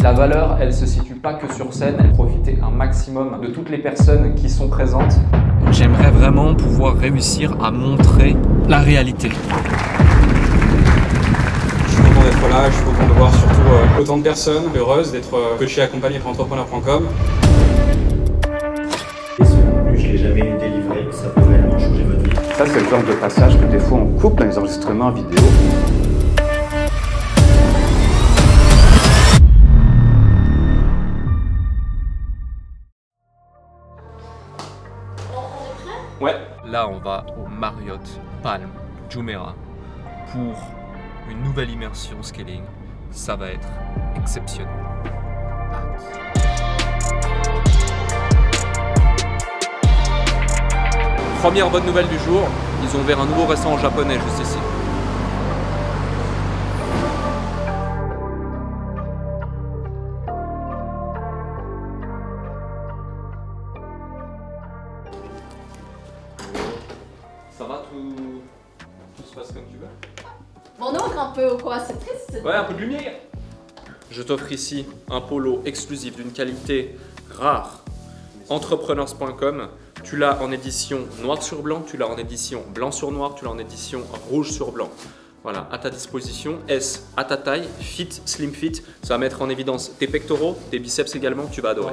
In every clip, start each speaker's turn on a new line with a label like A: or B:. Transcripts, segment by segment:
A: La valeur, elle se situe pas que sur scène, elle profite un maximum de toutes les personnes qui sont présentes.
B: J'aimerais vraiment pouvoir réussir à montrer la réalité.
C: Je suis content d'être là, je suis content de voir surtout autant de personnes heureuses d'être coachées et accompagnées par entrepreneur.com.
D: Et ce contenu, je ne l'ai jamais délivré, ça peut réellement changer votre vie.
E: Ça, c'est le genre de passage que des fois on coupe dans les enregistrements vidéo.
B: Ouais. Là, on va au Marriott Palm Jumeirah pour une nouvelle immersion scaling. Ça va être exceptionnel. Première bonne nouvelle du jour, ils ont ouvert un nouveau restaurant japonais juste ici. Ça va, tout se passe comme tu veux?
F: Bon, on ouvre un peu ou quoi? C'est triste.
B: Ouais, un peu de lumière. Je t'offre ici un polo exclusif d'une qualité rare. Entrepreneurs.com. Tu l'as en édition noir sur blanc, tu l'as en édition blanc sur noir, tu l'as en édition rouge sur blanc. Voilà, à ta disposition. S à ta taille, fit, slim fit. Ça va mettre en évidence tes pectoraux, tes biceps également, tu vas adorer.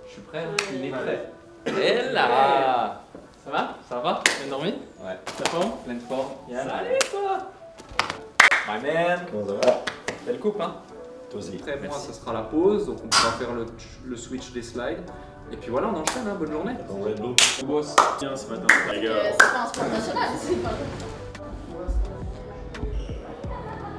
B: Je suis prêt, il est prêt. Et là! Ça va? Ça va? Bien dormi? Ouais. Ça forme? Pleine forme. Salut toi! My man!
D: Comment ça va?
B: Belle coupe, hein?
D: Toi aussi.
B: Après, moi, ça sera la pause, donc on pourra faire le switch des slides. Et puis voilà, on enchaîne, hein, bonne journée.
D: Ton Red Bull.
B: Boss.
D: Bien ce matin.
F: C'est pas un sport national, c'est pas.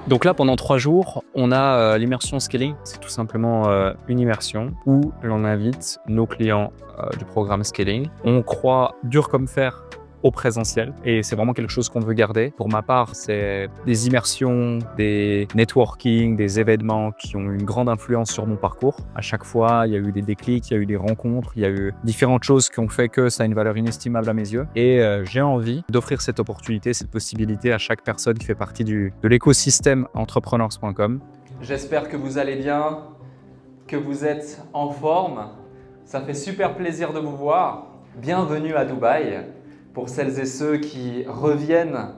G: Donc là, pendant 3 jours, on a l'immersion scaling. C'est tout simplement une immersion où l'on invite nos clients du programme scaling. On croit dur comme fer au présentiel et c'est vraiment quelque chose qu'on veut garder. Pour ma part, c'est des immersions, des networking, des événements qui ont une grande influence sur mon parcours. À chaque fois, il y a eu des déclics, il y a eu des rencontres, il y a eu différentes choses qui ont fait que ça a une valeur inestimable à mes yeux. Et j'ai envie d'offrir cette opportunité, cette possibilité à chaque personne qui fait partie de l'écosystème entrepreneurs.com.
A: J'espère que vous allez bien, que vous êtes en forme. Ça fait super plaisir de vous voir. Bienvenue à Dubaï. Pour celles et ceux qui reviennent,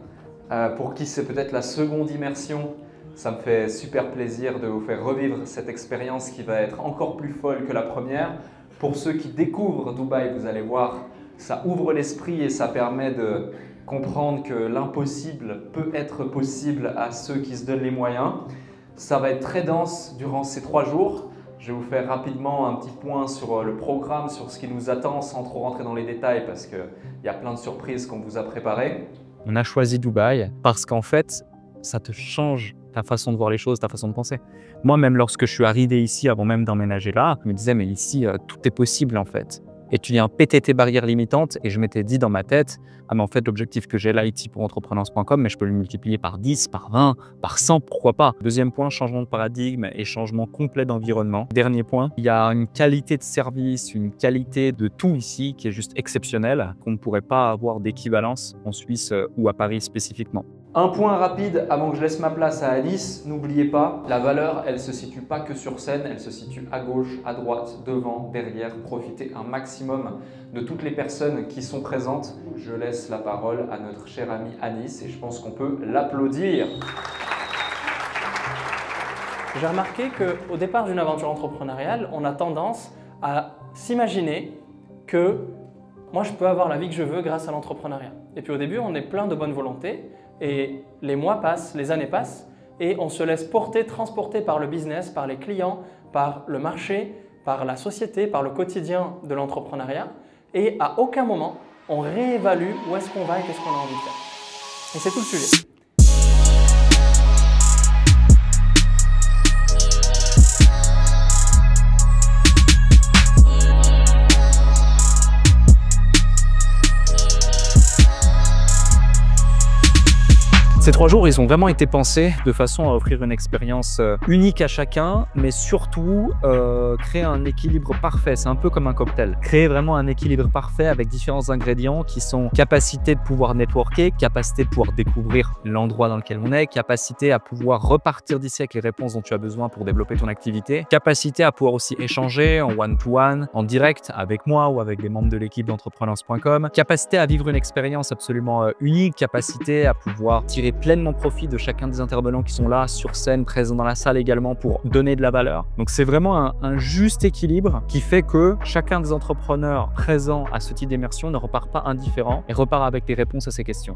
A: pour qui c'est peut-être la seconde immersion, ça me fait super plaisir de vous faire revivre cette expérience qui va être encore plus folle que la première. Pour ceux qui découvrent Dubaï, vous allez voir, ça ouvre l'esprit et ça permet de comprendre que l'impossible peut être possible à ceux qui se donnent les moyens. Ça va être très dense durant ces 3 jours. Je vais vous faire rapidement un petit point sur le programme, sur ce qui nous attend sans trop rentrer dans les détails parce qu'il y a plein de surprises qu'on vous a préparées.
G: On a choisi Dubaï parce qu'en fait, ça te change ta façon de voir les choses, ta façon de penser. Moi, même lorsque je suis arrivé ici, avant même d'emménager là, je me disais, mais ici, tout est possible en fait. Et tu viens péter tes barrières limitantes et je m'étais dit dans ma tête, ah mais en fait l'objectif que j'ai là ici pour entrepreneurs.com, mais je peux le multiplier par 10, par 20, par 100, pourquoi pas. Deuxième point, changement de paradigme et changement complet d'environnement. Dernier point, il y a une qualité de service, une qualité de tout ici qui est juste exceptionnelle, qu'on ne pourrait pas avoir d'équivalence en Suisse ou à Paris spécifiquement.
A: Un point rapide avant que je laisse ma place à Alice, n'oubliez pas, la valeur, elle se situe pas que sur scène, elle se situe à gauche, à droite, devant, derrière. Profitez un maximum de toutes les personnes qui sont présentes. Je laisse la parole à notre chère amie Alice et je pense qu'on peut l'applaudir.
H: J'ai remarqué qu'au départ d'une aventure entrepreneuriale, on a tendance à s'imaginer que moi je peux avoir la vie que je veux grâce à l'entrepreneuriat. Et puis au début, on est plein de bonne volonté. Et les mois passent, les années passent et on se laisse porter, transporter par le business, par les clients, par le marché, par la société, par le quotidien de l'entrepreneuriat et à aucun moment on réévalue où est-ce qu'on va et qu'est-ce qu'on a envie de faire. Et c'est tout le sujet.
G: Ces 3 jours, ils ont vraiment été pensés de façon à offrir une expérience unique à chacun, mais surtout créer un équilibre parfait. C'est un peu comme un cocktail. Créer vraiment un équilibre parfait avec différents ingrédients qui sont capacité de pouvoir networker, capacité de pouvoir découvrir l'endroit dans lequel on est, capacité à pouvoir repartir d'ici avec les réponses dont tu as besoin pour développer ton activité, capacité à pouvoir aussi échanger en one-to-one, en direct avec moi ou avec des membres de l'équipe d'entrepreneurs.com, capacité à vivre une expérience absolument unique, capacité à pouvoir tirer pleinement profit de chacun des intervenants qui sont là sur scène, présents dans la salle également pour donner de la valeur. Donc c'est vraiment un juste équilibre qui fait que chacun des entrepreneurs présents à ce type d'immersion ne repart pas indifférent et repart avec des réponses à ces questions.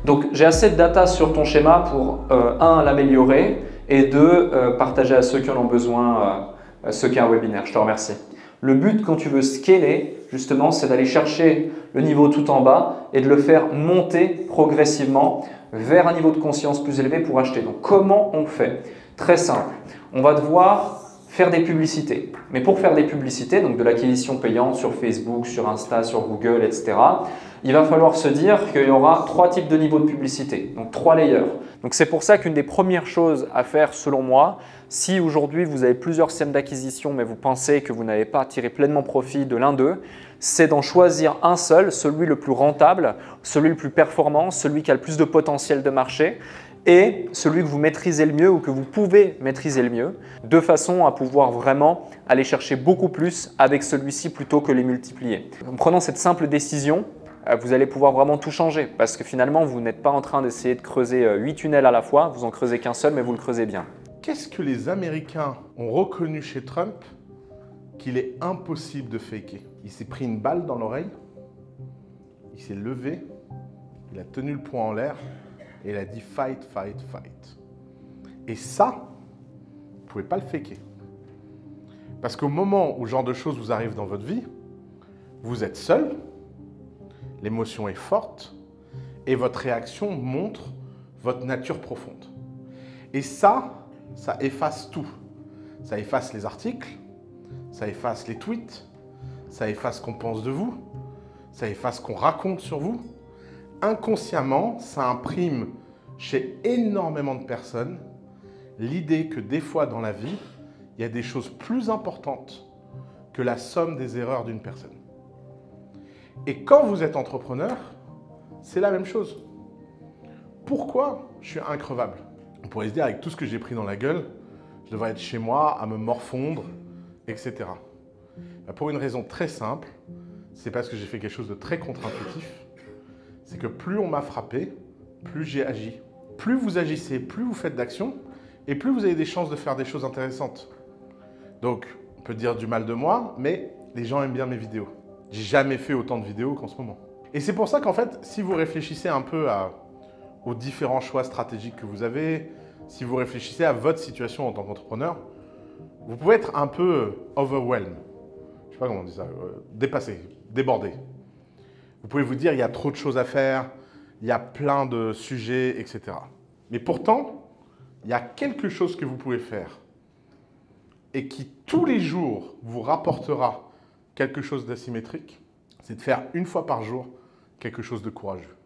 A: Donc j'ai assez de data sur ton schéma pour 1, l'améliorer et 2, partager à ceux qui en ont besoin ce qu'est un webinaire. Je te remercie. Le but quand tu veux scaler, justement, c'est d'aller chercher le niveau tout en bas et de le faire monter progressivement vers un niveau de conscience plus élevé pour acheter. Donc comment on fait? Très simple. On va devoir faire des publicités. Mais pour faire des publicités, donc de l'acquisition payante sur Facebook, sur Insta, sur Google, etc., il va falloir se dire qu'il y aura 3 types de niveaux de publicité, donc 3 layers. Donc c'est pour ça qu'une des premières choses à faire selon moi, si aujourd'hui vous avez plusieurs systèmes d'acquisition mais vous pensez que vous n'avez pas tiré pleinement profit de l'un d'eux, c'est d'en choisir un seul, celui le plus rentable, celui le plus performant, celui qui a le plus de potentiel de marché et celui que vous maîtrisez le mieux ou que vous pouvez maîtriser le mieux, de façon à pouvoir vraiment aller chercher beaucoup plus avec celui-ci plutôt que les multiplier. En prenant cette simple décision, vous allez pouvoir vraiment tout changer parce que finalement, vous n'êtes pas en train d'essayer de creuser 8 tunnels à la fois, vous en creusez qu'un seul, mais vous le creusez bien.
I: Qu'est-ce que les Américains ont reconnu chez Trump qu'il est impossible de faker? Il s'est pris une balle dans l'oreille, il s'est levé, il a tenu le poing en l'air et il a dit « fight, fight, fight ». Et ça, vous ne pouvez pas le faker. Parce qu'au moment où ce genre de choses vous arrive dans votre vie, vous êtes seul, l'émotion est forte et votre réaction montre votre nature profonde. Et ça efface tout. Ça efface les articles, ça efface les tweets, ça efface ce qu'on pense de vous, ça efface ce qu'on raconte sur vous. Inconsciemment, ça imprime chez énormément de personnes l'idée que des fois dans la vie, il y a des choses plus importantes que la somme des erreurs d'une personne. Et quand vous êtes entrepreneur, c'est la même chose. Pourquoi je suis increvable? On pourrait se dire, avec tout ce que j'ai pris dans la gueule, je devrais être chez moi à me morfondre, etc. Pour une raison très simple, c'est parce que j'ai fait quelque chose de très contre-intuitif. C'est que plus on m'a frappé, plus j'ai agi. Plus vous agissez, plus vous faites d'actions, et plus vous avez des chances de faire des choses intéressantes. Donc, on peut dire du mal de moi, mais les gens aiment bien mes vidéos. J'ai jamais fait autant de vidéos qu'en ce moment. Et c'est pour ça qu'en fait, si vous réfléchissez un peu aux différents choix stratégiques que vous avez, si vous réfléchissez à votre situation en tant qu'entrepreneur, vous pouvez être un peu overwhelmed. Je sais pas comment on dit ça, dépassé, débordé. Vous pouvez vous dire, il y a trop de choses à faire, il y a plein de sujets, etc. Mais pourtant, il y a quelque chose que vous pouvez faire et qui, tous les jours, vous rapportera quelque chose d'asymétrique, c'est de faire une fois par jour quelque chose de courageux.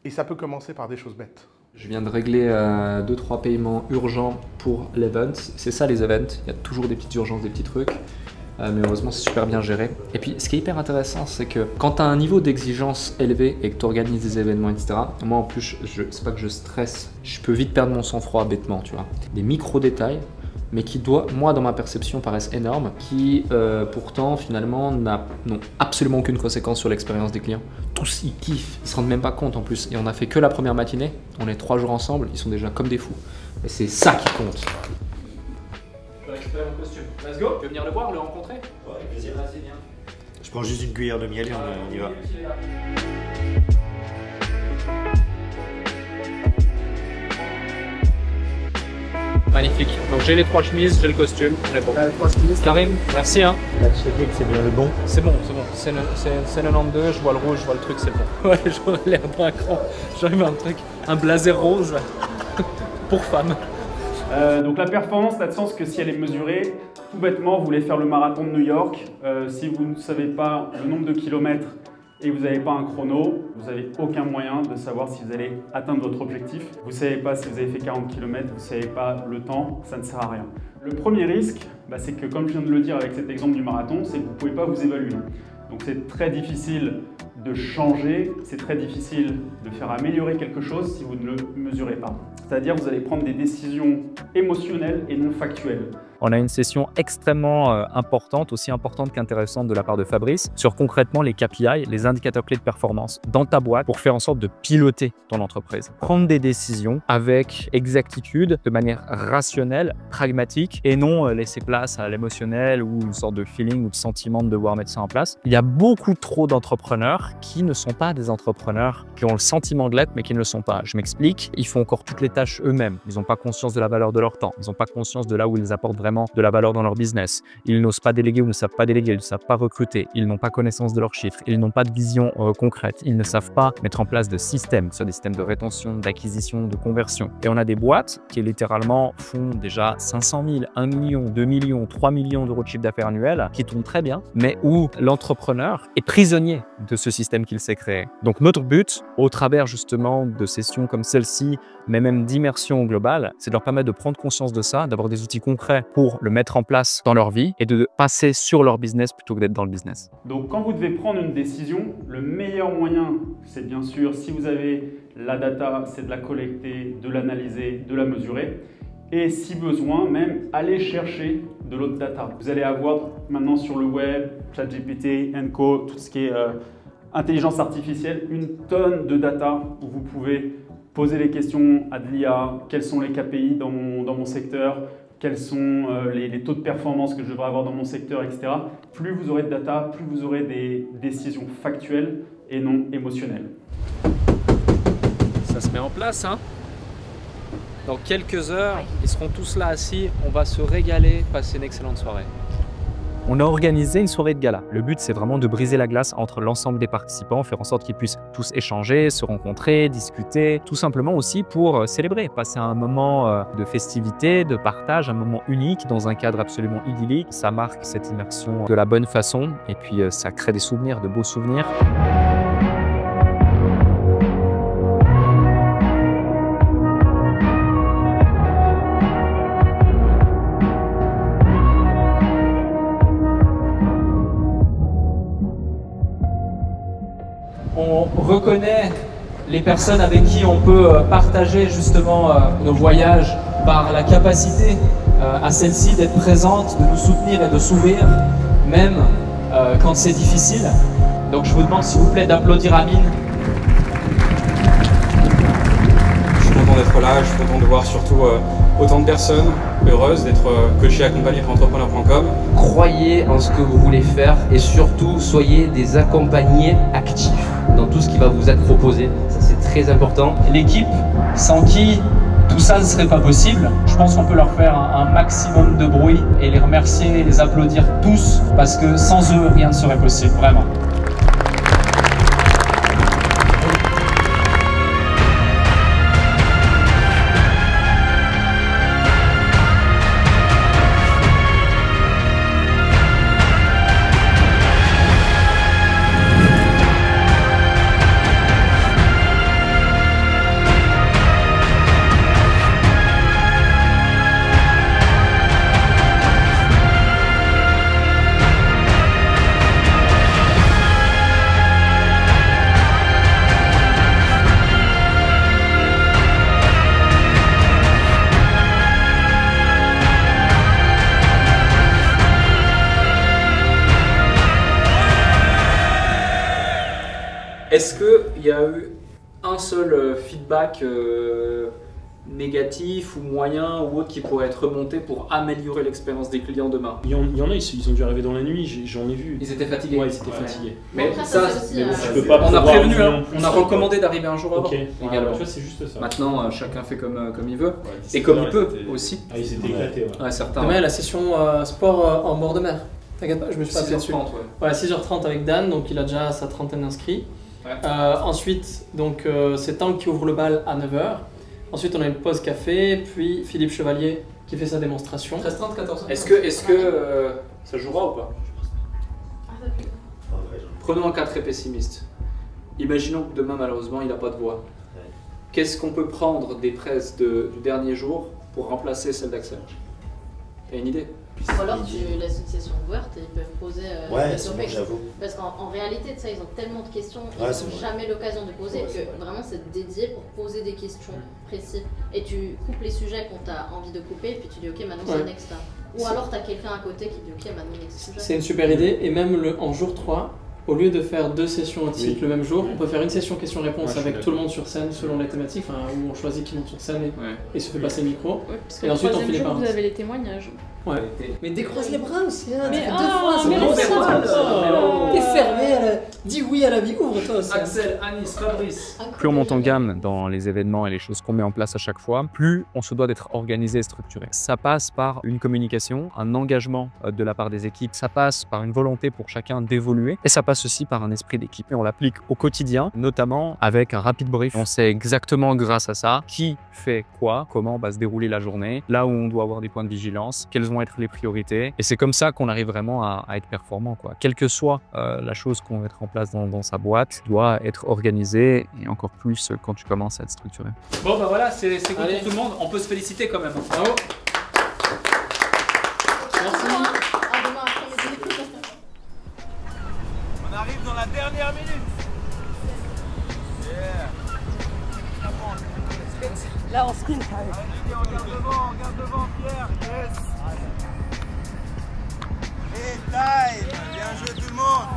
I: Et ça peut commencer par des choses bêtes.
B: Je viens de régler 2-3 paiements urgents pour l'event. C'est ça les events, il y a toujours des petites urgences, des petits trucs. Mais heureusement, c'est super bien géré. Et puis, ce qui est hyper intéressant, c'est que quand tu as un niveau d'exigence élevé et que tu organises des événements, etc., moi en plus, c'est pas que je stresse, je peux vite perdre mon sang-froid bêtement, tu vois. Des micro-détails, mais qui, moi, dans ma perception, paraissent énormes, qui pourtant, finalement, n'ont absolument aucune conséquence sur l'expérience des clients. Tous, ils kiffent, ils se rendent même pas compte en plus. Et on a fait que la première matinée, on est 3 jours ensemble, ils sont déjà comme des fous. Et c'est ça qui compte. Je vais récupérer mon costume. Let's go. Tu veux venir le voir, le rencontrer? Ouais, avec plaisir. Vas-y, viens.
D: Je prends juste une cuillère de miel et on y va.
G: Magnifique. Donc j'ai les 3 chemises, j'ai le costume, on est bon. Les 3 chemises. Karim, merci hein.
D: Là, tu sais que c'est bien le bon.
G: C'est bon, c'est bon. C'est 92, je vois le rouge, je vois le truc, c'est bon. Ouais, j'aurais l'air d'un cran. J'arrive à un truc, un blazer rose pour femmes.
J: Donc la performance n'a de sens que si elle est mesurée. Tout bêtement, vous voulez faire le marathon de New York. Si vous ne savez pas le nombre de kilomètres et vous n'avez pas un chrono, vous n'avez aucun moyen de savoir si vous allez atteindre votre objectif. Vous ne savez pas si vous avez fait 40 km, vous ne savez pas le temps, ça ne sert à rien. Le premier risque, c'est que, comme je viens de le dire avec cet exemple du marathon, c'est que vous ne pouvez pas vous évaluer. Donc c'est très difficile de changer, c'est très difficile de faire améliorer quelque chose si vous ne le mesurez pas. C'est-à-dire que vous allez prendre des décisions émotionnelles et non factuelles.
G: On a une session extrêmement importante, aussi importante qu'intéressante de la part de Fabrice, sur concrètement les KPI, les indicateurs clés de performance dans ta boîte pour faire en sorte de piloter ton entreprise. Prendre des décisions avec exactitude, de manière rationnelle, pragmatique et non laisser place à l'émotionnel ou une sorte de feeling ou de sentiment de devoir mettre ça en place. Il y a beaucoup trop d'entrepreneurs qui ne sont pas des entrepreneurs, qui ont le sentiment de l'être mais qui ne le sont pas. Je m'explique, ils font encore toutes les tâches eux-mêmes. Ils n'ont pas conscience de la valeur de leur temps. Ils n'ont pas conscience de là où ils apportent vraiment de la valeur dans leur business. Ils n'osent pas déléguer ou ne savent pas déléguer, ils ne savent pas recruter, ils n'ont pas connaissance de leurs chiffres, ils n'ont pas de vision concrète, ils ne savent pas mettre en place de systèmes, que ce soit des systèmes de rétention, d'acquisition, de conversion. Et on a des boîtes qui littéralement font déjà 500 000, 1 million, 2 millions, 3 millions d'euros de chiffre d'affaires annuel, qui tournent très bien, mais où l'entrepreneur est prisonnier de ce système qu'il s'est créé. Donc notre but, au travers justement de sessions comme celle-ci, mais même d'immersion globale, c'est de leur permettre de prendre conscience de ça, d'avoir des outils concrets pour le mettre en place dans leur vie et de passer sur leur business plutôt que d'être dans le business.
J: Donc quand vous devez prendre une décision, le meilleur moyen, c'est bien sûr, si vous avez la data, c'est de la collecter, de l'analyser, de la mesurer. Et si besoin, même aller chercher de l'autre data. Vous allez avoir maintenant sur le web, ChatGPT, Enco, tout ce qui est intelligence artificielle, une tonne de data où vous pouvez poser les questions à de l'IA, quels sont les KPI dans mon secteur, quels sont les taux de performance que je devrais avoir dans mon secteur, etc. Plus vous aurez de data, plus vous aurez des décisions factuelles et non émotionnelles.
G: Ça se met en place, hein? Dans quelques heures, ils seront tous là assis, on va se régaler, passer une excellente soirée. On a organisé une soirée de gala. Le but, c'est vraiment de briser la glace entre l'ensemble des participants, faire en sorte qu'ils puissent tous échanger, se rencontrer, discuter, tout simplement aussi pour célébrer, passer un moment de festivité, de partage, un moment unique dans un cadre absolument idyllique. Ça marque cette immersion de la bonne façon et puis ça crée des souvenirs, de beaux souvenirs.
A: On reconnaît les personnes avec qui on peut partager justement nos voyages par la capacité à celles-ci d'être présentes, de nous soutenir et de s'ouvrir, même quand c'est difficile. Donc je vous demande s'il vous plaît d'applaudir Amine.
C: Je suis content d'être là, je suis content de voir surtout autant de personnes heureuses d'être coachées et accompagnées par entrepreneur.com.
K: Croyez en ce que vous voulez faire et surtout soyez des accompagnés actifs dans tout ce qui va vous être proposé. Ça c'est très important.
A: L'équipe sans qui tout ça ne serait pas possible. Je pense qu'on peut leur faire un maximum de bruit et les remercier et les applaudir tous parce que sans eux rien ne serait possible, vraiment. Est-ce qu'il y a eu un seul feedback négatif ou moyen ou autre qui pourrait être remonté pour améliorer l'expérience des clients demain?
J: Il y en a, ils ont dû arriver dans la nuit, j'en ai vu.
A: Ils étaient fatigués?
J: Ouais, ils étaient fatigués.
A: Mais
F: après,
A: ça,
F: aussi,
J: tu peux pas
A: on a prévenu,
J: hein.
A: on a recommandé d'arriver un jour avant.
J: Ok,
A: également.
J: tu vois, c'est juste ça.
A: Maintenant, chacun fait comme il veut.
J: Ouais,
A: et comme il peut aussi.
J: Ah, ils étaient éclatés, ouais.
A: Ouais, certains.
H: Demain, il y a la session sport en bord de mer. T'inquiète pas, je me suis pas appelé dessus.
A: 6h30, ouais.
H: Ouais, 6h30 avec Dan, donc il a déjà sa trentaine d'inscrits.
A: Ouais.
H: Ensuite, donc c'est Tank qui ouvre le bal à 9h. Ensuite, on a une pause café, puis Philippe Chevalier qui fait sa démonstration.
A: 13h30, 14h. Est-ce que ça jouera ou pas? Prenons un cas très pessimiste.
B: Imaginons que demain, malheureusement, il n'a pas de voix. Qu'est-ce qu'on peut prendre des presses du dernier jour pour remplacer celle d'Axel? T'as une idée?
F: Ou alors tu laisses une session ouverte et ils peuvent poser
D: ouais,
F: des
D: bon, j'avoue.
F: Parce qu'en réalité, tu sais, ils ont tellement de questions, ils
D: Ouais,
F: n'ont jamais l'occasion de poser que vraiment c'est dédié pour poser des questions précises. Et tu coupes les sujets qu'on t'a envie de couper, puis tu dis ok, maintenant c'est next. Ou alors tu as quelqu'un à côté qui dit ok, maintenant next sujet.
H: C'est une super idée, et même en jour 3, au lieu de faire 2 sessions autiques le même jour, on peut faire une session questions-réponses avec tout le monde sur scène selon les thématiques, où on choisit qui monte sur scène et se fait passer le micro.
L: Et ensuite on finit par vous avez les témoignages.
H: Ouais.
M: Mais décroise les bras aussi, hein.
L: Mais
M: deux fois, c'est bon. T'es fermé, dis oui à la vie, ouvre-toi aussi.
B: Axel, Anis, Fabrice.
G: Plus on monte en gamme dans les événements et les choses qu'on met en place à chaque fois, plus on se doit d'être organisé et structuré. Ça passe par une communication, un engagement de la part des équipes, ça passe par une volonté pour chacun d'évoluer et ça passe aussi par un esprit d'équipe. Et on l'applique au quotidien, notamment avec un rapid brief. On sait exactement grâce à ça qui fait quoi, comment va se dérouler la journée, là où on doit avoir des points de vigilance, quelles vont être les priorités. Et c'est comme ça qu'on arrive vraiment à être performant, quoi. Quelle que soit la chose qu'on va mettre en place dans sa boîte, doit être organisée et encore plus quand tu commences à être structuré.
B: Bon bah voilà, c'est cool pour tout le monde. On peut se féliciter quand même. Bravo.
H: Merci.
N: On arrive dans la dernière minute.
M: Là, on sprint.
N: Regarde devant, Pierre. Yes. Et time. Bien joué tout le monde.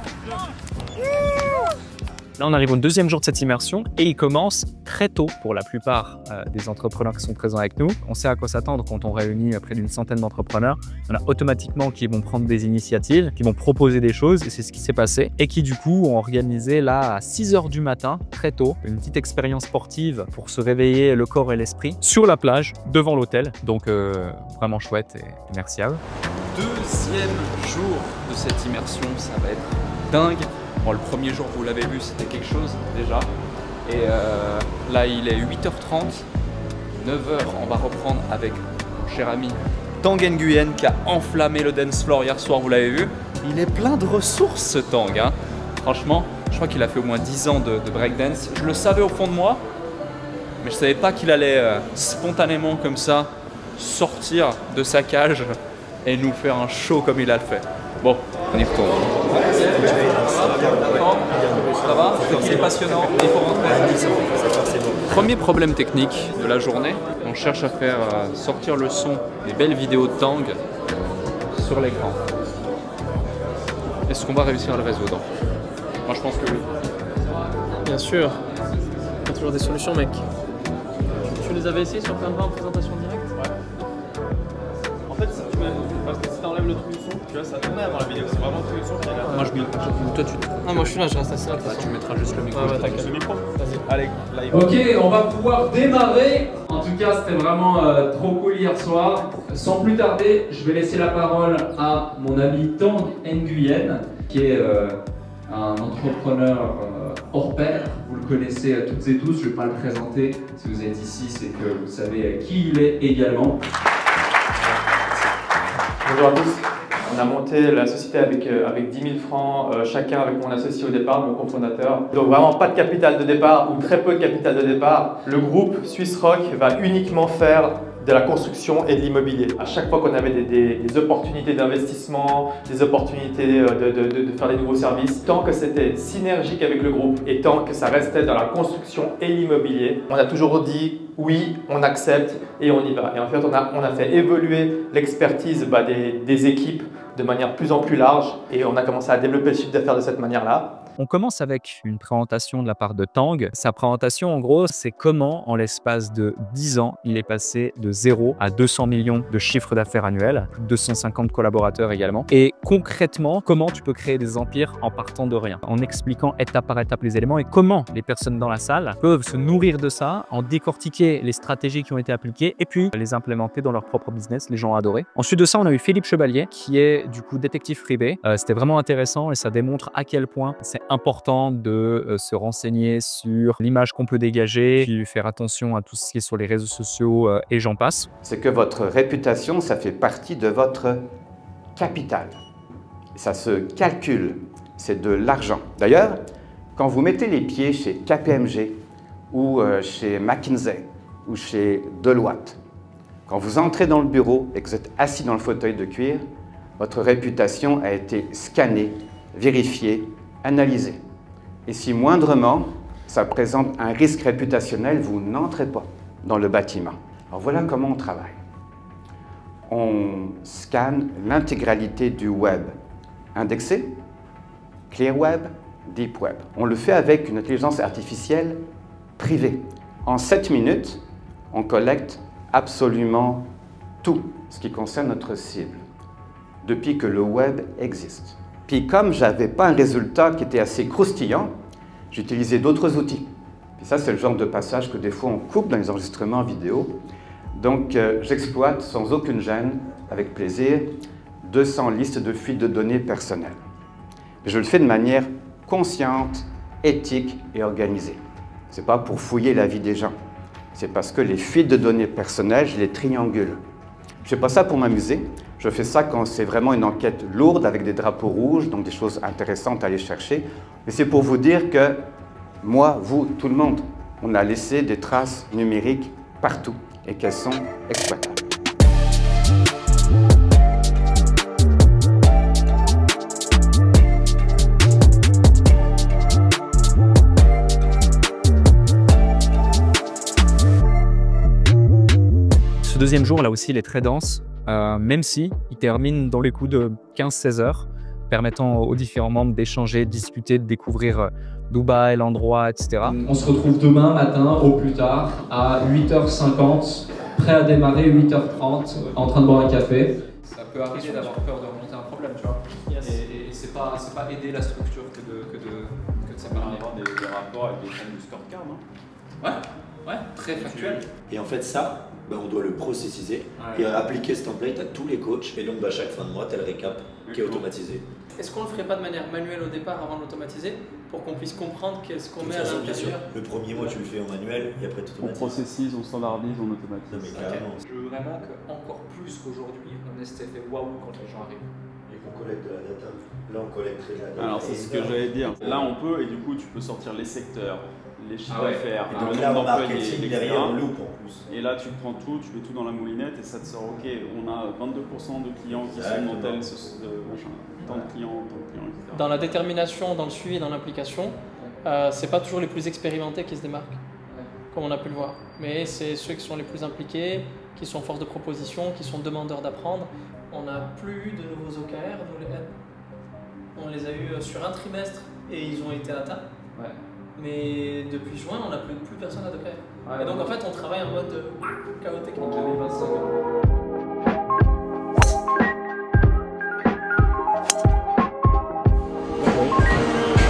G: Là, on arrive au deuxième jour de cette immersion et il commence très tôt pour la plupart des entrepreneurs qui sont présents avec nous. On sait à quoi s'attendre quand on réunit près d'une centaine d'entrepreneurs. On a automatiquement qui vont prendre des initiatives, qui vont proposer des choses et c'est ce qui s'est passé. Et qui du coup ont organisé là à 6 h du matin, très tôt, une petite expérience sportive pour se réveiller le corps et l'esprit sur la plage, devant l'hôtel. Donc vraiment chouette et merci à eux.
B: Deuxième jour de cette immersion, ça va être dingue. Bon, le premier jour, vous l'avez vu, c'était quelque chose déjà. Et là, il est 8h30, 9h, on va reprendre avec mon cher ami Tang Nguyen qui a enflammé le dance floor hier soir, vous l'avez vu. Il est plein de ressources ce Tang, hein. Franchement, je crois qu'il a fait au moins 10 ans de breakdance. Je le savais au fond de moi, mais je ne savais pas qu'il allait spontanément comme ça sortir de sa cage et nous faire un show comme il a fait. Bon, on y retourne. Ça va? C'est passionnant, il faut rentrer. Premier problème technique de la journée, on cherche à faire sortir le son des belles vidéos de Tang sur l'écran. Est-ce qu'on va réussir à le résoudre? Moi je pense que oui.
H: Bien sûr, il y a toujours des solutions, mec. Tu les avais essayés sur Canva en présentation directe?
J: Ouais. En fait, si tu enlèves le truc du son, tu vois, ça tournait avant la vidéo, c'est vraiment le truc du son qui est là.
B: Moi je mets. Toi tu.
H: Ah, moi je suis là, je reste assis là.
B: Tu mettras juste le micro.
H: Ouais, t'inquiète.
J: Le micro.
H: Vas-y.
J: Allez, live.
A: Ok, on va pouvoir démarrer. En tout cas, c'était vraiment trop cool hier soir. Sans plus tarder, je vais laisser la parole à mon ami Tang Nguyen, qui est un entrepreneur hors pair. Vous le connaissez toutes et tous, je ne vais pas le présenter. Si vous êtes ici, c'est que vous savez qui il est également.
O: Bonjour à tous. On a monté la société avec 10 000 francs chacun avec mon associé au départ, mon cofondateur. Donc vraiment pas de capital de départ ou très peu de capital de départ. Le groupe Swiss Rock va uniquement faire de la construction et de l'immobilier. À chaque fois qu'on avait des opportunités d'investissement, des opportunités de faire des nouveaux services, tant que c'était synergique avec le groupe et tant que ça restait dans la construction et l'immobilier, on a toujours dit oui, on accepte et on y va. Et en fait, on a fait évoluer l'expertise des équipes de manière plus en plus large et on a commencé à développer le chiffre d'affaires de cette manière-là.
G: On commence avec une présentation de la part de Tang. Sa présentation, en gros, c'est comment, en l'espace de 10 ans, il est passé de 0 à 200 millions de chiffre d'affaires annuel, 250 collaborateurs également. Et concrètement, comment tu peux créer des empires en partant de rien, en expliquant étape par étape les éléments et comment les personnes dans la salle peuvent se nourrir de ça, en décortiquer les stratégies qui ont été appliquées et puis les implémenter dans leur propre business. Les gens ont adoré. Ensuite de ça, on a eu Philippe Chevalier, qui est du coup détective privé. C'était vraiment intéressant et ça démontre à quel point c'est important de se renseigner sur l'image qu'on peut dégager, puis faire attention à tout ce qui est sur les réseaux sociaux et j'en passe.
E: C'est que votre réputation, ça fait partie de votre capital. Ça se calcule, c'est de l'argent. D'ailleurs, Quand vous mettez les pieds chez KPMG ou chez McKinsey ou chez Deloitte, quand vous entrez dans le bureau et que vous êtes assis dans le fauteuil de cuir, votre réputation a été scannée, vérifiée, analysée. Et si moindrement, ça présente un risque réputationnel, vous n'entrez pas dans le bâtiment. Alors voilà comment on travaille. On scanne l'intégralité du web indexé, Clear Web, Deep Web. On le fait avec une intelligence artificielle privée. En 7 minutes, on collecte absolument tout ce qui concerne notre cible, depuis que le web existe. Puis comme je n'avais pas un résultat qui était assez croustillant, j'utilisais d'autres outils. Puis ça, c'est le genre de passage que des fois on coupe dans les enregistrements vidéo. Donc j'exploite sans aucune gêne, avec plaisir, 200 listes de fuites de données personnelles. Je le fais de manière consciente, éthique et organisée. Ce n'est pas pour fouiller la vie des gens. C'est parce que les fuites de données personnelles, je les triangule. Je ne fais pas ça pour m'amuser. Je fais ça quand c'est vraiment une enquête lourde avec des drapeaux rouges, donc des choses intéressantes à aller chercher. Mais c'est pour vous dire que moi, vous, tout le monde, on a laissé des traces numériques partout et qu'elles sont exploitables.
G: Ce deuxième jour, là aussi, il est très dense, même si il termine dans les coups de 15-16 heures, permettant aux différents membres d'échanger, de discuter, de découvrir Dubaï, l'endroit, etc.
B: On se retrouve demain matin, au plus tard, à 8h50, prêt à démarrer, 8h30, en train de boire un café. Ça peut arriver d'avoir peur de remonter un problème, tu vois. Yes. Et c'est pas aider la structure que de séparer.
D: Avoir des rapports avec des chaînes du scorecard, non?
B: Ouais, très factuel.
D: Et en fait, ça, on doit le processiser et appliquer ce template à tous les coachs. Et donc, chaque fin de mois, tu as le récap qui est automatisé.
H: Est-ce qu'on ne le ferait pas de manière manuelle au départ avant de l'automatiser pour qu'on puisse comprendre qu'est-ce qu'on met à l'intérieur?
D: Le premier mois, tu le fais en manuel et après, tu automatises.
J: On processise, on standardise, on automatise.
D: Non, mais carrément.
B: Je veux vraiment qu'encore plus qu'aujourd'hui, on ait cet effet waouh quand les gens arrivent.
D: Et qu'on collecte de la data. Là, on collecte de la data.
J: Alors, c'est ce que j'allais dire. Là, on peut, et du coup, tu peux sortir les secteurs, les chiffres d'affaires,
D: le nombre d'employés, derrière on loupe en plus.
J: Et là tu prends tout, tu mets tout dans la moulinette et ça te sort, ok, on a 22% de clients qui sont dans tel machin, tant de clients, etc.
H: Dans la détermination, dans le suivi, dans l'implication, c'est pas toujours les plus expérimentés qui se démarquent, comme on a pu le voir. Mais c'est ceux qui sont les plus impliqués, qui sont force de proposition, qui sont demandeurs d'apprendre. On n'a plus eu de nouveaux OKR, on les a eu sur un trimestre et ils ont été atteints. Mais depuis juin, on n'a plus personne à OKR. Et donc en fait, on travaille en mode chaos technique.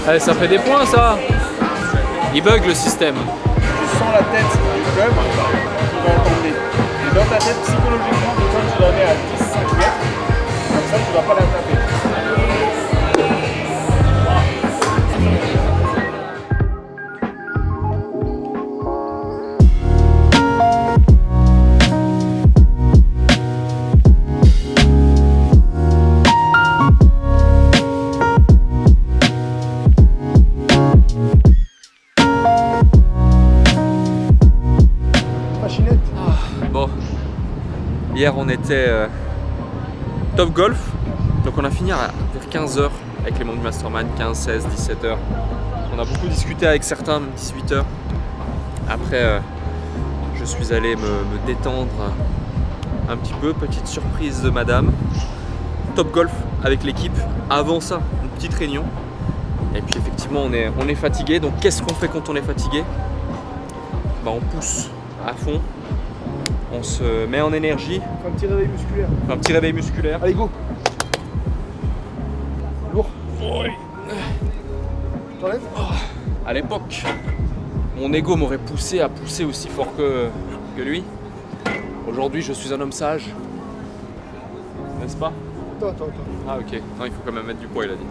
B: Allez, ça fait des points ça. Il bug le système.
P: Tu sens la tête du club, tu vas tomber. Et dans ta tête, psychologiquement, besoin de te donner à 10-5 mètres. Comme ça, tu ne vas pas la taper.
B: Hier on était top golf, donc on a fini vers 15h avec les membres du mastermind, 15, 16, 17h. On a beaucoup discuté avec certains, 18h. Après je suis allé me détendre un petit peu, petite surprise de madame. Top golf avec l'équipe, avant ça une petite réunion. Et puis effectivement on est fatigué, donc qu'est-ce qu'on fait quand on est fatigué? On pousse à fond. On se met en énergie.
P: Un petit réveil musculaire.
B: Un petit réveil musculaire.
P: Allez, go. Lourd.
B: Oui.
P: T'enlèves.
B: À l'époque, mon ego m'aurait poussé à pousser aussi fort que lui. Aujourd'hui, je suis un homme sage. N'est-ce pas?
P: Attends.
B: Ah ok. Non, il faut quand même mettre du poids, il a dit.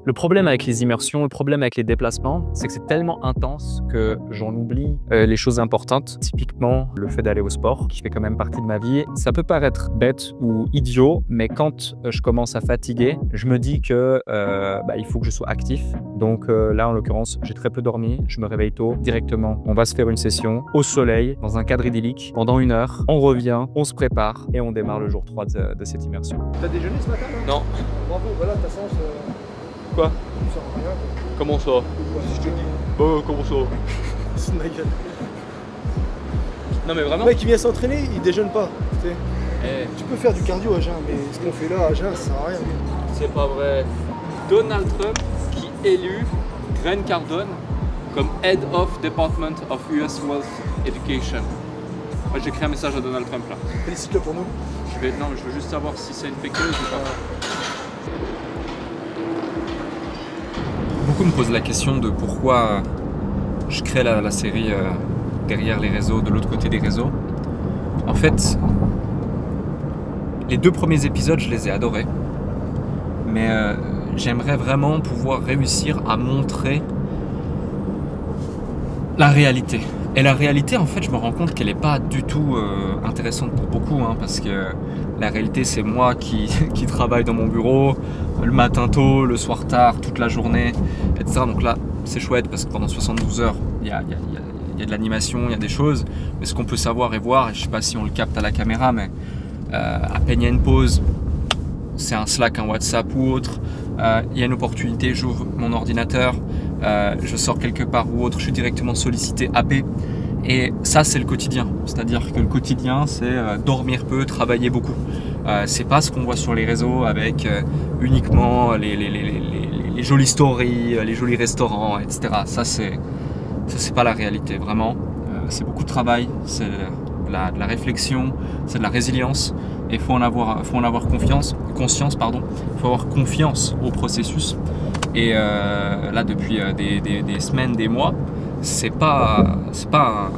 G: Le problème avec les immersions, le problème avec les déplacements, c'est que c'est tellement intense que j'en oublie les choses importantes. Typiquement, le fait d'aller au sport, qui fait quand même partie de ma vie. Ça peut paraître bête ou idiot, mais quand je commence à fatiguer, je me dis que il faut que je sois actif. Donc là, en l'occurrence, j'ai très peu dormi, je me réveille tôt, directement. On va se faire une session au soleil, dans un cadre idyllique, pendant 1 heure. On revient, on se prépare et on démarre le jour 3 de cette immersion.
P: T'as déjeuné ce matin là?
B: Non.
P: Bravo, voilà ta séance.
B: Quoi?
P: Tu sors rien.
B: Comment ça?
P: Si je te dis.
B: Comment ça?
P: C'est ma gueule.
B: Non mais vraiment?
P: Le mec qui vient s'entraîner, il déjeune pas.
B: Eh.
P: Tu peux faire du cardio à jeun, mais ce qu'on fait là à jeun, ça sert à rien.
B: C'est pas vrai. Donald Trump qui élut Grant Cardone comme Head of Department of US Wealth Education. Moi j'ai écrit un message à Donald Trump là.
P: Félicite-le pour nous.
B: Non, mais je veux juste savoir si c'est une fake news ou pas. Beaucoup me posent la question de pourquoi je crée la série derrière les réseaux, de l'autre côté des réseaux. En fait, les 2 premiers épisodes, je les ai adorés. Mais j'aimerais vraiment pouvoir réussir à montrer la réalité. Et la réalité, en fait, je me rends compte qu'elle n'est pas du tout intéressante pour beaucoup, hein, parce que la réalité, c'est moi qui travaille dans mon bureau, le matin tôt, le soir tard, toute la journée, etc. Donc là, c'est chouette, parce que pendant 72 heures, il y a de l'animation, il y a des choses, mais ce qu'on peut savoir et voir, et je ne sais pas si on le capte à la caméra, mais à peine il y a une pause, c'est un Slack, un WhatsApp ou autre, il y a une opportunité, j'ouvre mon ordinateur, je sors quelque part ou autre, je suis directement sollicité, happé. Et ça, c'est le quotidien. C'est-à-dire que le quotidien, c'est dormir peu, travailler beaucoup. C'est pas ce qu'on voit sur les réseaux avec uniquement les jolies stories, les jolis restaurants, etc. Ça, c'est pas la réalité, vraiment. C'est beaucoup de travail, c'est de la réflexion, c'est de la résilience. Et il faut en avoir conscience, il faut avoir confiance au processus. Et là, depuis des semaines, des mois, c'est pas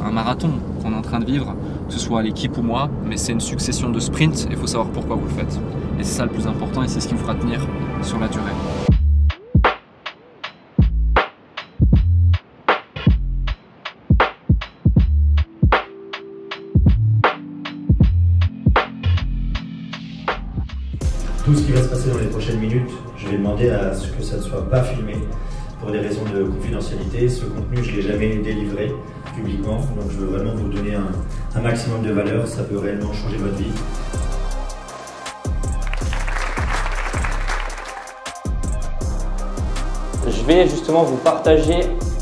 B: un marathon qu'on est en train de vivre, que ce soit l'équipe ou moi, mais c'est une succession de sprints et il faut savoir pourquoi vous le faites. Et c'est ça le plus important et c'est ce qui vous fera tenir sur la durée.
D: Tout ce qui va se passer dans les prochaines minutes, je vais demander à ce que ça ne soit pas filmé pour des raisons de confidentialité. Ce contenu, je ne l'ai jamais délivré publiquement, donc je veux vraiment vous donner un maximum de valeur, ça peut réellement changer votre vie.
Q: Je vais justement vous partager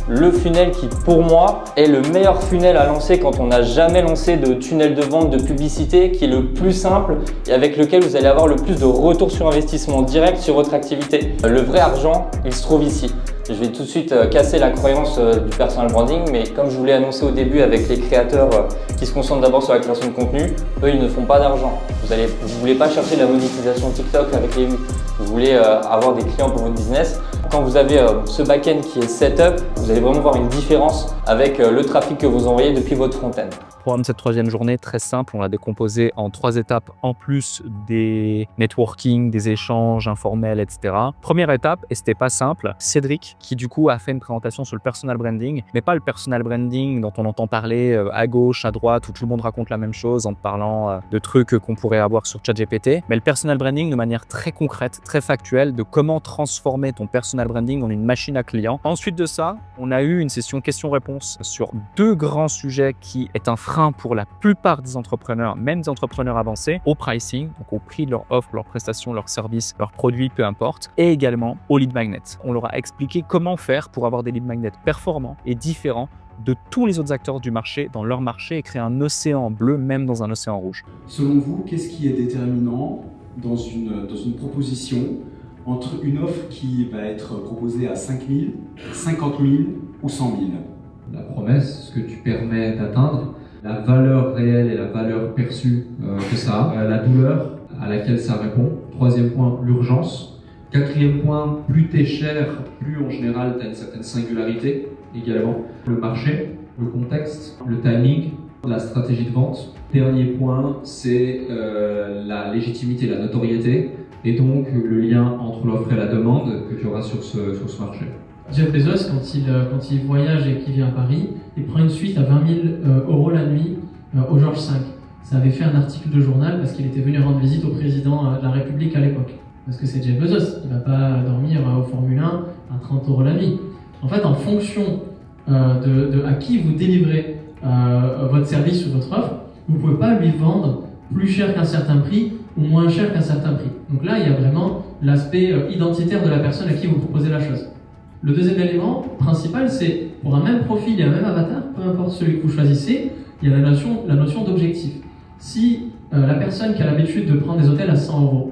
Q: le funnel qui, pour moi, est le meilleur funnel à lancer quand on n'a jamais lancé de tunnel de vente, de publicité, qui est le plus simple et avec lequel vous allez avoir le plus de retour sur investissement direct sur votre activité. Le vrai argent, il se trouve ici. Je vais tout de suite casser la croyance du personal branding, mais comme je vous l'ai annoncé au début avec les créateurs qui se concentrent d'abord sur la création de contenu, eux, ils ne font pas d'argent. Vous ne voulez pas chercher de la monétisation TikTok avec les vues. Vous voulez avoir des clients pour votre business. Quand vous avez ce back-end qui est setup, vous allez vraiment voir une différence avec le trafic que vous envoyez depuis votre front-end.
G: Le programme de cette 3e journée, très simple, on l'a décomposé en 3 étapes en plus des networking, des échanges informels, etc. Première étape, et c'était pas simple, Cédric qui du coup a fait une présentation sur le personal branding, mais pas le personal branding dont on entend parler à gauche, à droite, où tout le monde raconte la même chose en te parlant de trucs qu'on pourrait avoir sur ChatGPT, mais le personal branding de manière très concrète, très factuelle, de comment transformer ton personal branding en une machine à clients. Ensuite de ça, on a eu une session questions-réponses sur 2 grands sujets qui est un frein pour la plupart des entrepreneurs, même des entrepreneurs avancés, au pricing, donc au prix de leur offre, leurs prestations, leurs services, leurs produits, peu importe, et également au lead magnet. On leur a expliqué comment faire pour avoir des lead magnets performants et différents de tous les autres acteurs du marché dans leur marché et créer un océan bleu même dans un océan rouge.
R: Selon vous, qu'est-ce qui est déterminant dans une proposition entre une offre qui va être proposée à 5 000, 50 000 ou 100 000?
K: La promesse, ce que tu permets d'atteindre, la valeur réelle et la valeur perçue que ça a, la douleur à laquelle ça répond. 3e point, l'urgence. 4e point, plus t'es cher, plus en général tu as une certaine singularité également. Le marché, le contexte, le timing, la stratégie de vente. Dernier point, c'est la légitimité, la notoriété. et donc le lien entre l'offre et la demande que tu auras sur ce marché.
S: Jeff Bezos, quand il voyage et qu'il vient à Paris, il prend une suite à 20 000 € la nuit au Georges V. Ça avait fait un article de journal parce qu'il était venu rendre visite au président de la République à l'époque. Parce que c'est Jeff Bezos, il ne va pas dormir au Formule 1 à 30 € la nuit. En fait, en fonction de à qui vous délivrez votre service ou votre offre, vous ne pouvez pas lui vendre plus cher qu'un certain prix ou moins cher qu'un certain prix. Donc là, il y a vraiment l'aspect identitaire de la personne à qui vous proposez la chose. Le deuxième élément principal, c'est pour un même profil et un même avatar, peu importe celui que vous choisissez, il y a la notion d'objectif. Si la personne qui a l'habitude de prendre des hôtels à 100 €,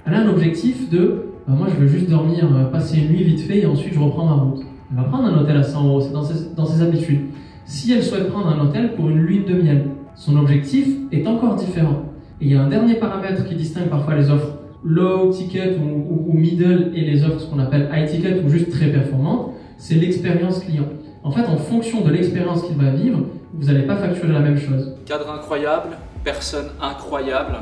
S: elle a un objectif de moi je veux juste dormir, passer une nuit vite fait et ensuite je reprends ma route. Elle va prendre un hôtel à 100 €, c'est dans ses habitudes. Si elle souhaite prendre un hôtel pour une lune de miel, son objectif est encore différent. Et il y a un dernier paramètre qui distingue parfois les offres low ticket ou middle et les offres ce qu'on appelle high ticket ou juste très performantes, c'est l'expérience client. En fait, en fonction de l'expérience qu'il va vivre, vous n'allez pas facturer la même chose.
B: Cadre incroyable, personne incroyable.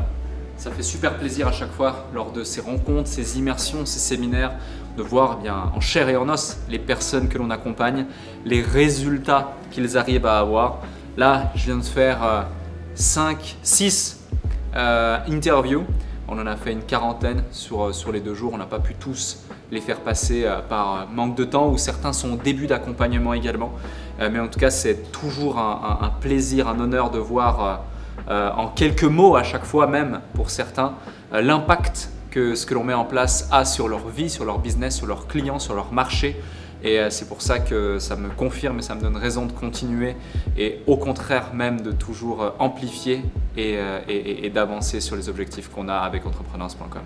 B: Ça fait super plaisir à chaque fois lors de ces rencontres, ces immersions, ces séminaires, de voir bien en chair et en os les personnes que l'on accompagne, les résultats qu'ils arrivent à avoir. Là, je viens de faire 6 interviews. On en a fait une quarantaine sur les 2 jours. On n'a pas pu tous les faire passer par manque de temps ou certains sont au début d'accompagnement également. Mais en tout cas, c'est toujours un plaisir, un honneur de voir en quelques mots à chaque fois même pour certains l'impact que ce que l'on met en place a sur leur vie, sur leur business, sur leurs clients, sur leur marché. Et c'est pour ça que ça me confirme et ça me donne raison de continuer et au contraire même de toujours amplifier et d'avancer sur les objectifs qu'on a avec entrepreneurs.com.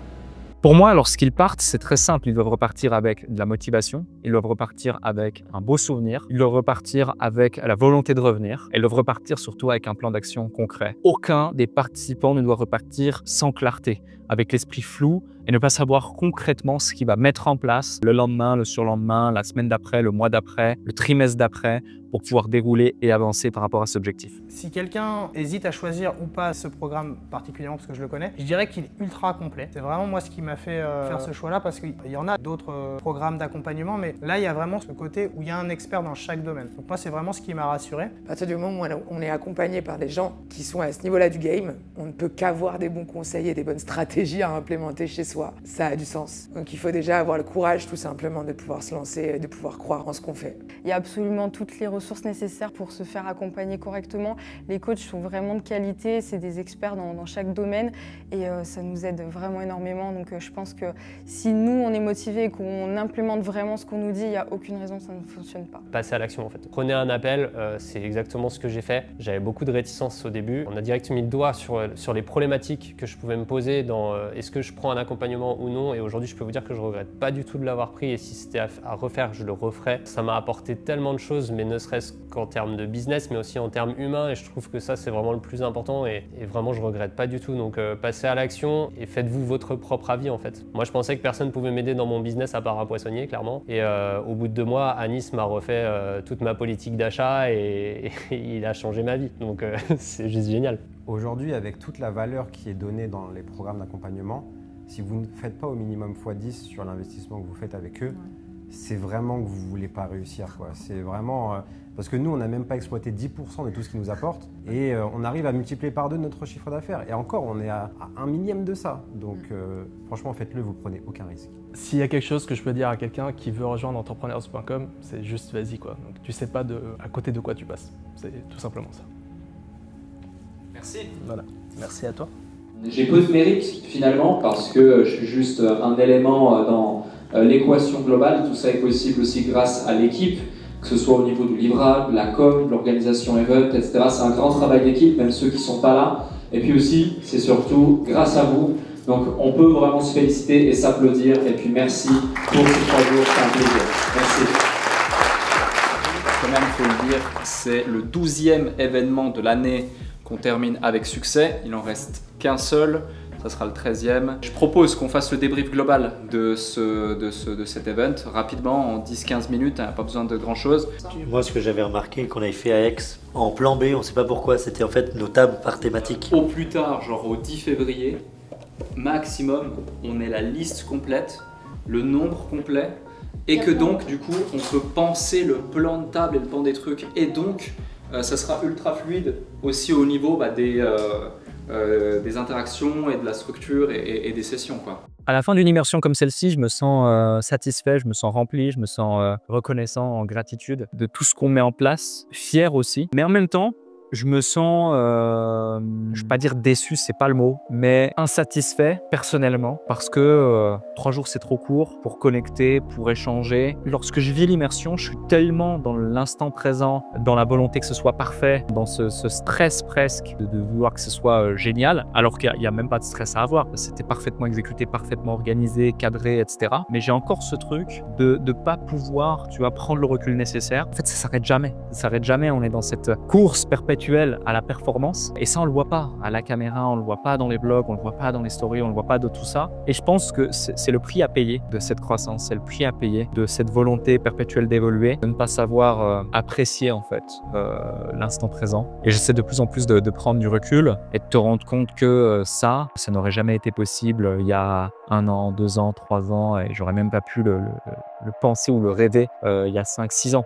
G: Pour moi, lorsqu'ils partent, c'est très simple. Ils doivent repartir avec de la motivation, ils doivent repartir avec un beau souvenir, ils doivent repartir avec la volonté de revenir et ils doivent repartir surtout avec un plan d'action concret. Aucun des participants ne doit repartir sans clarté, avec l'esprit flou et ne pas savoir concrètement ce qu'il va mettre en place le lendemain, le surlendemain, la semaine d'après, le mois d'après, le trimestre d'après pour pouvoir dérouler et avancer par rapport à cet objectif.
T: Si quelqu'un hésite à choisir ou pas ce programme particulièrement parce que je le connais, je dirais qu'il est ultra complet. C'est vraiment moi ce qui m'a fait faire ce choix-là parce qu'il y en a d'autres programmes d'accompagnement, mais là il y a vraiment ce côté où il y a un expert dans chaque domaine. Donc moi c'est vraiment ce qui m'a rassuré.
U: À partir du moment où on est accompagné par des gens qui sont à ce niveau-là du game, on ne peut qu'avoir des bons conseils et des bonnes stratégies à implémenter chez soi. Ça a du sens. Donc il faut déjà avoir le courage tout simplement de pouvoir se lancer et de pouvoir croire en ce qu'on fait.
L: Il y a absolument toutes les ressources nécessaires pour se faire accompagner correctement. Les coachs sont vraiment de qualité, c'est des experts dans chaque domaine et ça nous aide vraiment énormément. Donc je pense que si nous on est motivés et qu'on implémente vraiment ce qu'on nous dit, il n'y a aucune raison que ça ne fonctionne pas.
V: Passer à l'action en fait. Prenez un appel, c'est exactement ce que j'ai fait. J'avais beaucoup de réticence au début. On a direct mis le doigt sur les problématiques que je pouvais me poser dans est-ce que je prends un accompagnement ou non, et aujourd'hui je peux vous dire que je regrette pas du tout de l'avoir pris et si c'était à refaire je le referais. Ça m'a apporté tellement de choses, mais ne serait-ce qu'en termes de business mais aussi en termes humains, et je trouve que ça c'est vraiment le plus important et vraiment je regrette pas du tout. Donc passez à l'action et faites-vous votre propre avis en fait. Moi je pensais que personne pouvait m'aider dans mon business à part un poissonnier clairement, et au bout de 2 mois Anis m'a refait toute ma politique d'achat et il a changé ma vie, donc c'est juste génial.
W: Aujourd'hui, avec toute la valeur qui est donnée dans les programmes d'accompagnement, si vous ne faites pas au minimum x10 sur l'investissement que vous faites avec eux, c'est vraiment que vous ne voulez pas réussir. C'est vraiment... parce que nous, on n'a même pas exploité 10% de tout ce qu'ils nous apportent et on arrive à multiplier par 2 notre chiffre d'affaires. Et encore, on est à 1 millième de ça. Donc franchement, faites-le, vous ne prenez aucun risque.
H: S'il y a quelque chose que je peux dire à quelqu'un qui veut rejoindre entrepreneurs.com, c'est juste vas-y quoi. Donc tu sais pas à côté de quoi tu passes. C'est tout simplement ça.
B: Merci.
H: Voilà. Merci à toi.
X: J'ai peu de mérite finalement parce que je suis juste un élément dans l'équation globale. Tout ça est possible aussi grâce à l'équipe, que ce soit au niveau du livrable, de la com, de l'organisation event, etc. C'est un grand travail d'équipe, même ceux qui ne sont pas là. Et puis aussi, c'est surtout grâce à vous. Donc on peut vraiment se féliciter et s'applaudir. Et puis merci pour ces 3 jours, c'est un plaisir. Merci.
B: Quand même, il faut le dire, c'est le 12e événement de l'année qu'on termine avec succès. Il en reste qu'un seul, ça sera le 13e. Je propose qu'on fasse le débrief global de cet event rapidement, en 10-15 minutes, pas besoin de grand chose.
D: Moi, ce que j'avais remarqué qu'on avait fait à Aix, en plan B, on ne sait pas pourquoi, c'était en fait nos tables par thématique.
B: Au plus tard, genre au 10 février, maximum, on ait la liste complète, le nombre complet, et que donc du coup on peut penser le plan de table et le plan des trucs, et donc ça sera ultra fluide aussi au niveau des interactions et de la structure et des sessions, quoi.
G: À la fin d'une immersion comme celle-ci, je me sens satisfait, je me sens rempli, je me sens reconnaissant, en gratitude de tout ce qu'on met en place, fier aussi. Mais en même temps, je me sens, je ne vais pas dire déçu, c'est pas le mot, mais insatisfait personnellement parce que 3 jours c'est trop court pour connecter, pour échanger. Lorsque je vis l'immersion, je suis tellement dans l'instant présent, dans la volonté que ce soit parfait, dans ce stress presque de vouloir que ce soit génial, alors qu'il n'y a même pas de stress à avoir. C'était parfaitement exécuté, parfaitement organisé, cadré, etc. Mais j'ai encore ce truc de ne pas pouvoir, tu vois, prendre le recul nécessaire. En fait, ça s'arrête jamais. Ça s'arrête jamais. On est dans cette course perpétuelle à la performance, et ça on le voit pas à la caméra, on le voit pas dans les blogs, on le voit pas dans les stories, on le voit pas de tout ça. Et je pense que c'est le prix à payer de cette croissance, c'est le prix à payer de cette volonté perpétuelle d'évoluer, de ne pas savoir apprécier en fait l'instant présent. Et j'essaie de plus en plus de prendre du recul et de te rendre compte que ça n'aurait jamais été possible il y a 1 an, 2 ans, 3 ans, et j'aurais même pas pu le penser ou le rêver il y a 5, 6 ans.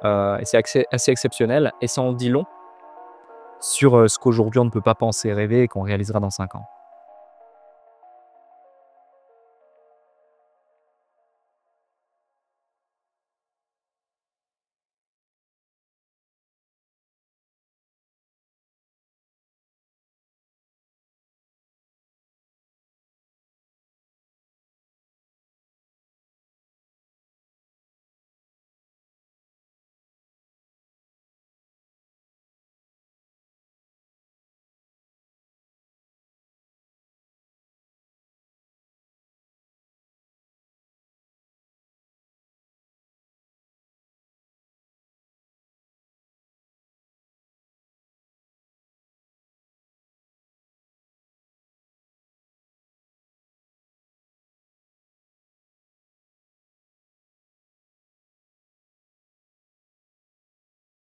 G: Et c'est assez exceptionnel, et ça en dit long sur ce qu'aujourd'hui on ne peut pas penser, rêver, et qu'on réalisera dans 5 ans.